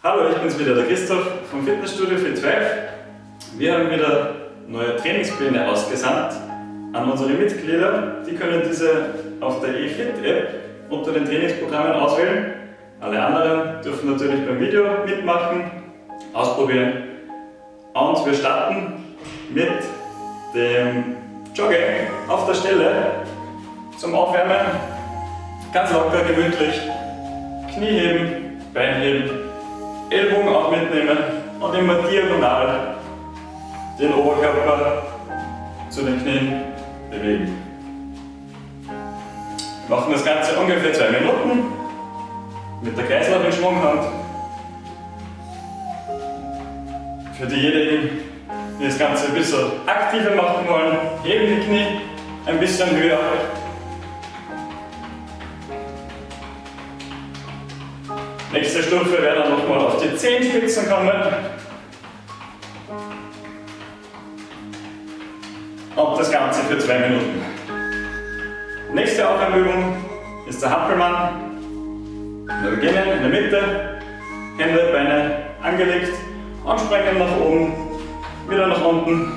Hallo, ich bin's wieder, der Christoph vom Fitnessstudio Fit5. Wir haben wieder neue Trainingspläne ausgesandt an unsere Mitglieder. Die können diese auf der eFit-App unter den Trainingsprogrammen auswählen. Alle anderen dürfen natürlich beim Video mitmachen, ausprobieren. Und wir starten mit dem Joggen auf der Stelle zum Aufwärmen. Ganz locker, gemütlich. Knie heben, Bein heben, Ellbogen auch mitnehmen und immer diagonal den Oberkörper zu den Knien bewegen. Wir machen das Ganze ungefähr 2 Minuten mit der Kreislauf in Schwunghand. Für diejenigen, die das Ganze ein bisschen aktiver machen wollen, heben die Knie ein bisschen höher. Nächste Stufe wäre dann nochmal auf die Zehenspitzen kommen. Und das Ganze für 2 Minuten. Nächste Aufwärmübung ist der Hampelmann. Wir beginnen in der Mitte, Hände, Beine angelegt und springen nach oben, wieder nach unten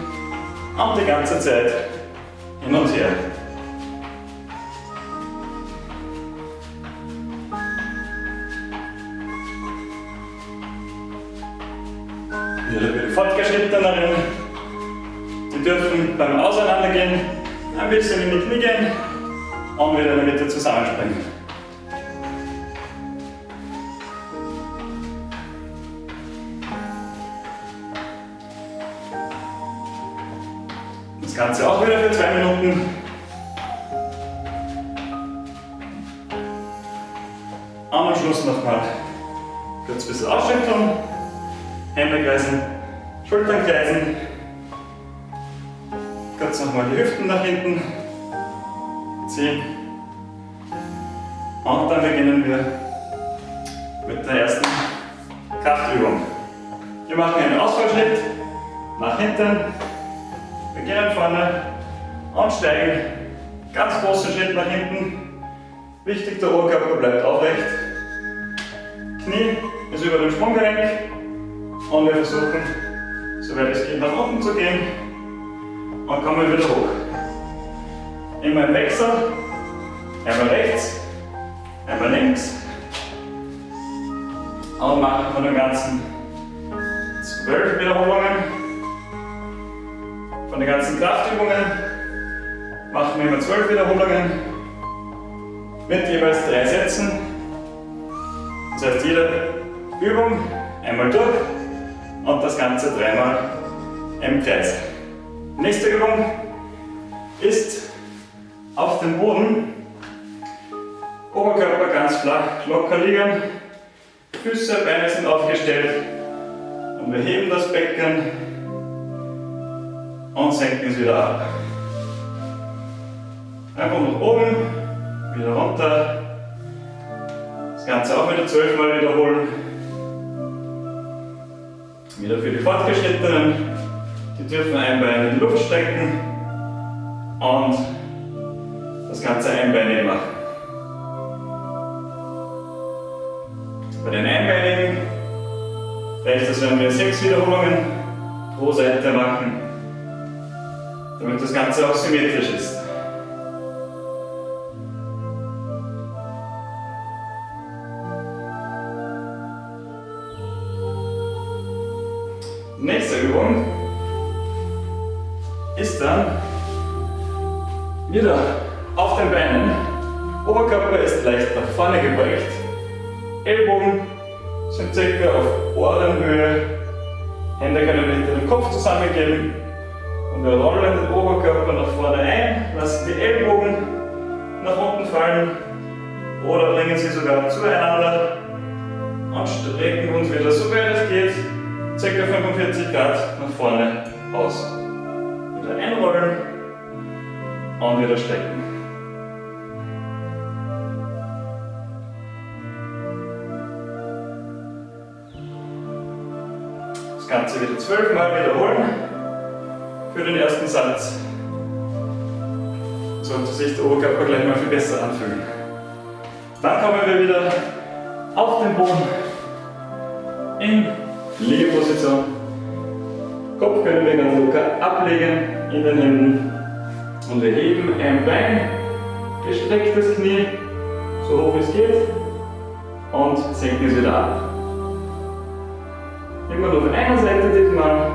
und die ganze Zeit hin und her. Wieder für die Fortgeschritteneren. Die dürfen beim Auseinandergehen ein bisschen in die Knie gehen und wieder in der Mitte zusammenspringen. Das Ganze auch wieder für 2 Minuten. Und am Schluss nochmal kurz ein bisschen ausschütteln. Hände kreisen, Schultern kreisen. Kurz nochmal die Hüften nach hinten ziehen. Und dann beginnen wir mit der ersten Kraftübung. Wir machen einen Ausfallschritt nach hinten, beginnen vorne und steigen. Ganz großen Schritt nach hinten. Wichtig, der Oberkörper bleibt aufrecht. Knie ist über dem Sprunggelenk. Und wir versuchen, soweit es geht, nach unten zu gehen und kommen wieder hoch. Immer im Wechsel, einmal rechts, einmal links und machen von dem Ganzen 12 Wiederholungen. Von den ganzen Kraftübungen machen wir immer 12 Wiederholungen mit jeweils 3 Sätzen. Das heißt, jede Übung einmal durch. Und das Ganze 3-mal im Kreis. Nächste Übung ist auf dem Boden. Oberkörper ganz flach, locker liegen. Füße, Beine sind aufgestellt. Und wir heben das Becken und senken es wieder ab. Einfach nach oben, wieder runter. Das Ganze auch wieder 12-mal wiederholen. Wieder für die Fortgeschrittenen, die dürfen ein Bein in die Luft strecken und das Ganze einbeinig machen. Bei den Einbeinigen reicht es, wenn wir 6 Wiederholungen pro Seite machen, damit das Ganze auch symmetrisch ist. Nächste Übung ist dann wieder auf den Beinen. Oberkörper ist leicht nach vorne gebeugt. Ellbogen sind circa auf Ohrenhöhe. Hände können hinter dem Kopf zusammengeben. Und wir rollen den Oberkörper nach vorne ein, lassen die Ellbogen nach unten fallen oder bringen sie sogar zueinander und strecken uns wieder, so weit es geht, ca. 45 Grad nach vorne aus. Wieder einrollen und wieder strecken. Das Ganze wieder 12-mal wiederholen für den ersten Satz. Sollte sich der Oberkörper gleich mal viel besser anfühlen. Dann kommen wir wieder auf den Boden. in Liegeposition. Kopf können wir ganz locker ablegen in den Händen. Und wir heben ein Bein, gestrecktes Knie, so hoch es geht. Und senken es wieder ab. Immer nur auf einer Seite diesmal.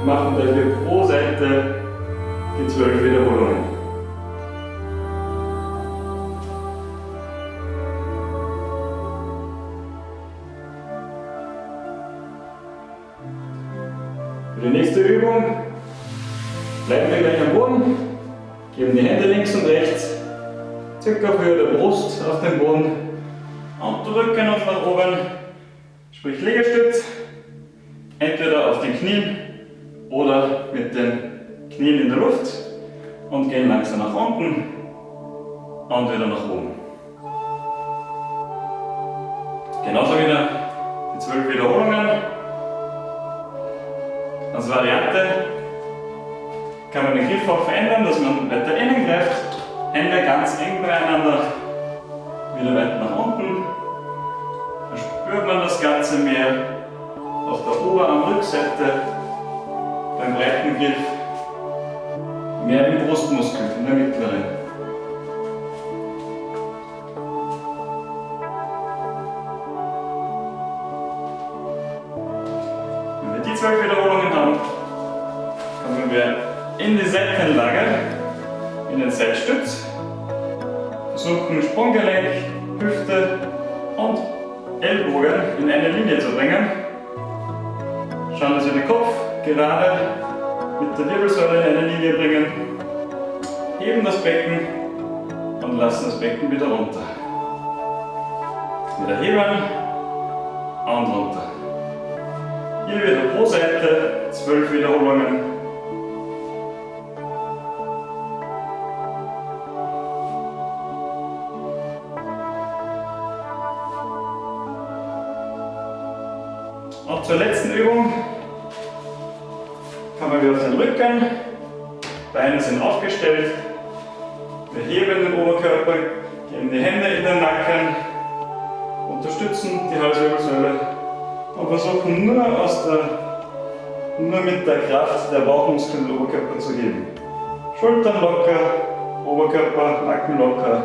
Machen dafür pro Seite die 12 Wiederholungen. Für die nächste Übung bleiben wir gleich am Boden, geben die Hände links und rechts circa auf Höhe der Brust auf den Boden und drücken uns nach oben, sprich Liegestütz, entweder auf den Knien oder mit den Knien in der Luft und gehen langsam nach unten und wieder nach oben. Genauso wieder die 12 Wiederholungen. Als Variante kann man den Griff auch verändern, dass man weiter innen greift, Hände ganz eng beieinander, wieder weiter nach unten. Dann spürt man das Ganze mehr auf der Oberarm-Rückseite, beim rechten Griff mehr im Brustmuskel, in der mittleren. Wenn wir die 12 Wiederholungen haben, kommen wir in die Seitenlage, in den Seitstütz, versuchen Sprunggelenk, Hüfte und Ellbogen in eine Linie zu bringen. Schauen, dass wir den Kopf gerade mit der Wirbelsäule in eine Linie bringen, heben das Becken und lassen das Becken wieder runter. Wieder heben und runter. Hier wieder pro Seite 12 Wiederholungen. Und zur letzten Übung kommen wir auf den Rücken, Beine sind aufgestellt, wir heben den Oberkörper, geben die Hände in den Nacken, unterstützen die Halswirbelsäule und versuchen nur mit der Kraft der Bauchmuskeln den Oberkörper zu heben. Schultern locker, Oberkörper, Nacken locker,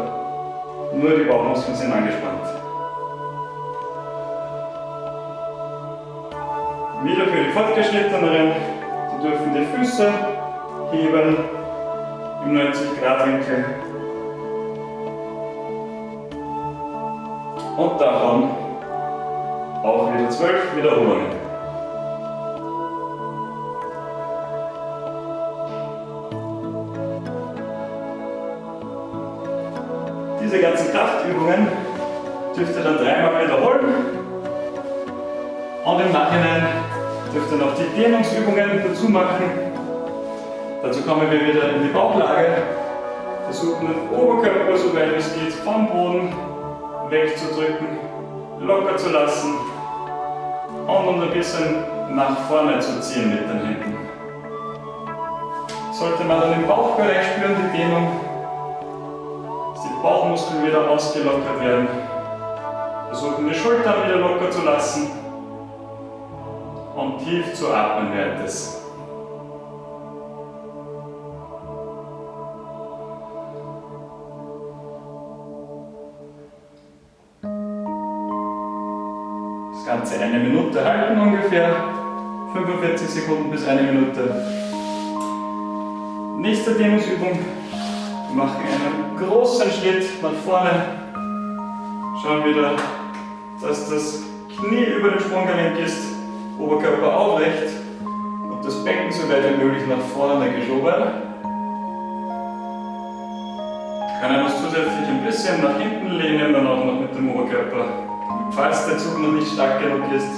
nur die Bauchmuskeln sind angespannt. Wieder für die Fortgeschritteneren, Sie dürfen die Füße heben im 90-Grad-Winkel und davon auch wieder 12 Wiederholungen. Diese ganzen Kraftübungen dürft ihr dann dreimal wiederholen und im Nachhinein dürft ihr noch die Dehnungsübungen dazu machen. Dazu kommen wir wieder in die Bauchlage, versuchen den Oberkörper, soweit es geht, vom Boden wegzudrücken, locker zu lassen und ein bisschen nach vorne zu ziehen mit den Händen. Sollte man dann im Bauchbereich spüren, die Dehnung, dass die Bauchmuskeln wieder ausgelockert werden. Versuchen die Schultern wieder locker zu lassen und tief zu atmen währenddessen. Das Ganze 1 Minute halten ungefähr, 45 Sekunden bis 1 Minute. Nächste Dehnungsübung, wir machen einen großen Schritt nach vorne. Schauen wieder, dass das Knie über dem Sprunggelenk ist, Oberkörper aufrecht und das Becken so weit wie möglich nach vorne geschoben. Können uns zusätzlich ein bisschen nach hinten lehnen, dann auch noch mit dem Oberkörper, falls der Zug noch nicht stark genug ist.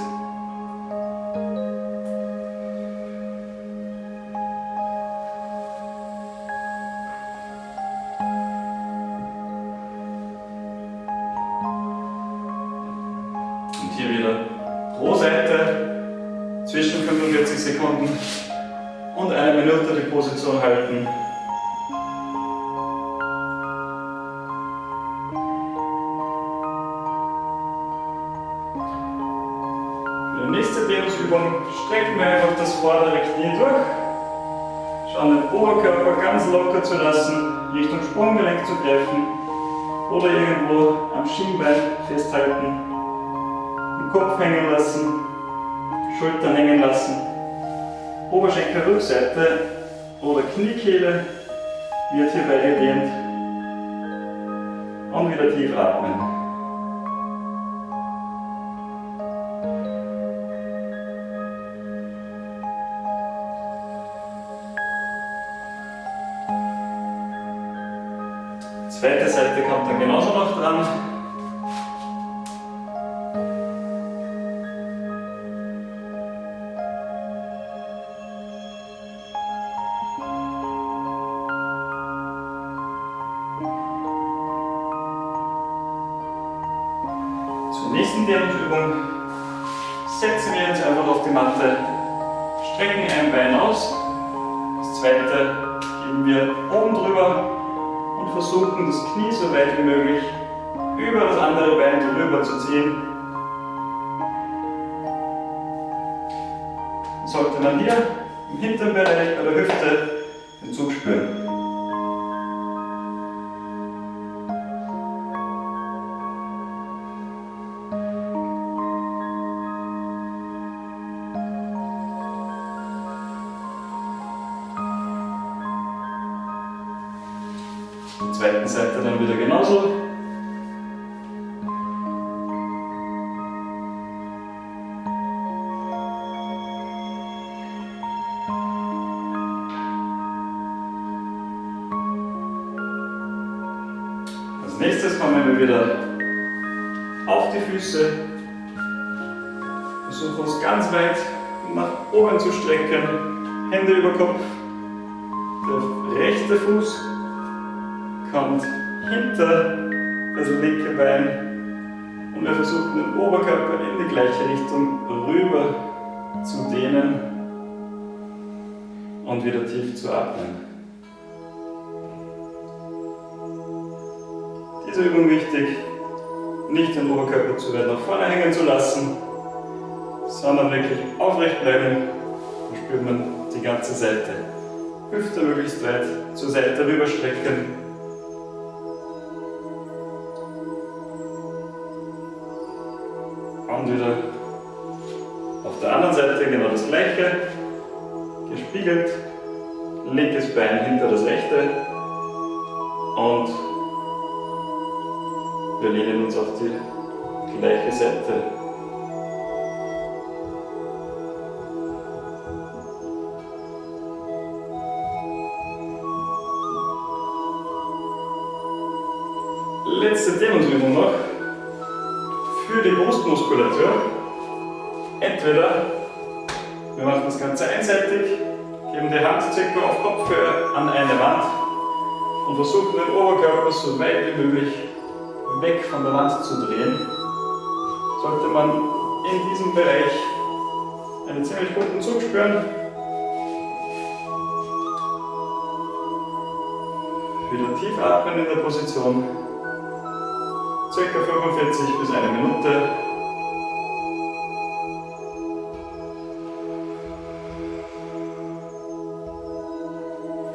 Und hier wieder pro Seite zwischen 45 Sekunden und 1 Minute die Position halten. Für die nächste Dehnungsübung strecken wir einfach das vordere Knie durch. Schauen den Oberkörper ganz locker zu lassen, Richtung Sprunggelenk zu greifen oder irgendwo am Schienbein festhalten. Den Kopf hängen lassen, Schultern hängen lassen, Oberschenkelrückseite oder Kniekehle wird hierbei gedehnt und wieder tief atmen. Die zweite Seite kommt dann genauso noch dran. Zur nächsten Dehnungsübung setzen wir uns einfach auf die Matte, strecken ein Bein aus, das zweite geben wir oben drüber und versuchen das Knie so weit wie möglich über das andere Bein drüber zu ziehen. Dann sollte man hier im hinteren Bereich bei der Hüfte den Zug spüren. Die zweiten Seite dann wieder genauso. Als nächstes kommen wir wieder auf die Füße. Versuchen uns ganz weit nach oben zu strecken. Hände über Kopf. Der rechte Fuß kommt hinter das linke Bein und wir versuchen den Oberkörper in die gleiche Richtung rüber zu dehnen und wieder tief zu atmen. Diese Übung wichtig, nicht den Oberkörper zu weit nach vorne hängen zu lassen, sondern wirklich aufrecht bleiben, dann spürt man die ganze Seite. Hüfte möglichst weit zur Seite rüber strecken. Und wieder auf der anderen Seite genau das gleiche, gespiegelt, linkes Bein hinter das rechte und wir lehnen uns auf die gleiche Seite. Letzte Dehnungsübung noch. Für die Brustmuskulatur. Entweder wir machen das Ganze einseitig, geben die Hand ca. auf Kopfhöhe an eine Wand und versuchen den Oberkörper so weit wie möglich weg von der Wand zu drehen. Sollte man in diesem Bereich einen ziemlich guten Zug spüren. Wieder tief atmen in der Position. Circa 45 bis eine Minute.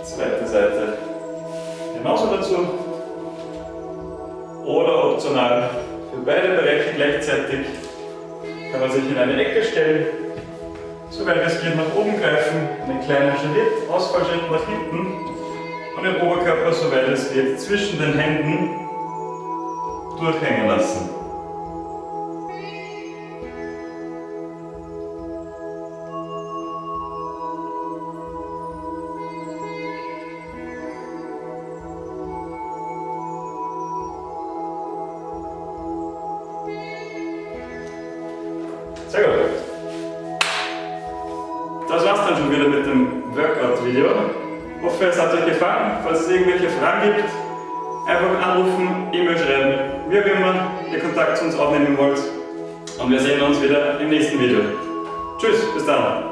Zweite Seite genauso dazu. Oder optional für beide Bereiche gleichzeitig kann man sich in eine Ecke stellen, soweit es geht nach oben greifen, einen kleinen Schritt, Ausfallschritt nach hinten und den Oberkörper, soweit es geht, zwischen den Händen durchhängen lassen. Sehr gut. Das war's dann schon wieder mit dem Workout-Video. Ich hoffe, es hat euch gefallen. Falls es irgendwelche Fragen gibt, einfach anrufen, E-Mail schreiben, wie auch immer ihr Kontakt zu uns aufnehmen wollt. Und wir sehen uns wieder im nächsten Video. Tschüss, bis dann.